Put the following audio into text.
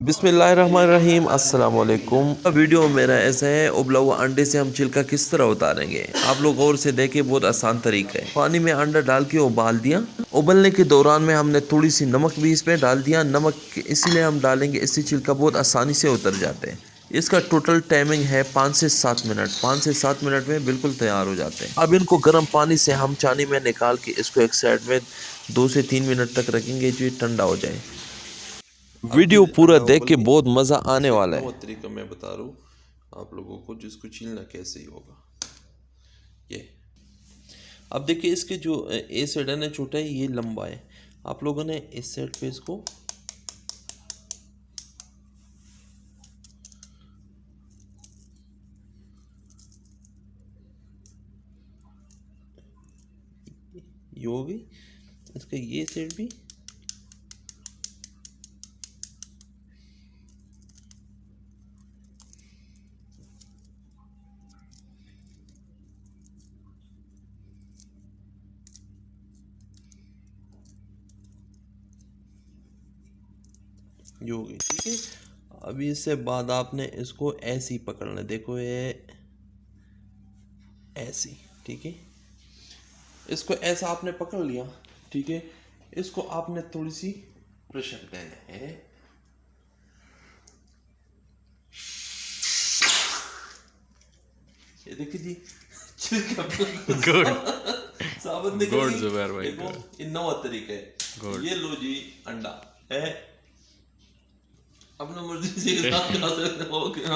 बिस्मिल्लाहिर्रहमानिर्रहीम अस्सलाम वालेकुम। वीडियो मेरा ऐसा है, उबला हुआ अंडे से हम छिलका किस तरह उतारेंगे। आप लोग गौर से देखें, बहुत आसान तरीका है। पानी में अंडा डाल के उबाल दिया। उबलने के दौरान में हमने थोड़ी सी नमक भी इसमें डाल दिया। नमक इसीलिए हम डालेंगे, इससे छिलका बहुत आसानी से उतर जाते हैं। इसका टोटल टाइमिंग है 5 से 7 मिनट। 5 से 7 मिनट में बिल्कुल तैयार हो जाते हैं। अब इनको गर्म पानी से हम चानी में निकाल के इसको एक साइड में 2 से 3 मिनट तक रखेंगे, जो ये ठंडा हो जाए। वीडियो पूरा देख के बहुत मज़ा आने वाला है। तरीका मैं बता रहा हूँ आप लोगों को, जिसको छीलना कैसे ही होगा। ये अब देखिए, इसके जो ए साइड है ना छोटा है, ये लंबा है। आप लोगों ने इस साइड पे इसको ये हो गई, इसका ये साइड भी ये हो गई। ठीक है, अभी इससे बाद आपने इसको ऐसे ही पकड़ना। देखो ये ऐसी, ठीक है, इसको ऐसा आपने पकड़ लिया। ठीक है, इसको आपने थोड़ी सी प्रेशर देना है। ये देखिए जी, गुड साबुत निकल गई। जुबैर भाई, ये नवा तरीका है। ये लो जी, अंडा है, अपना मर्जी से खा सकते हो।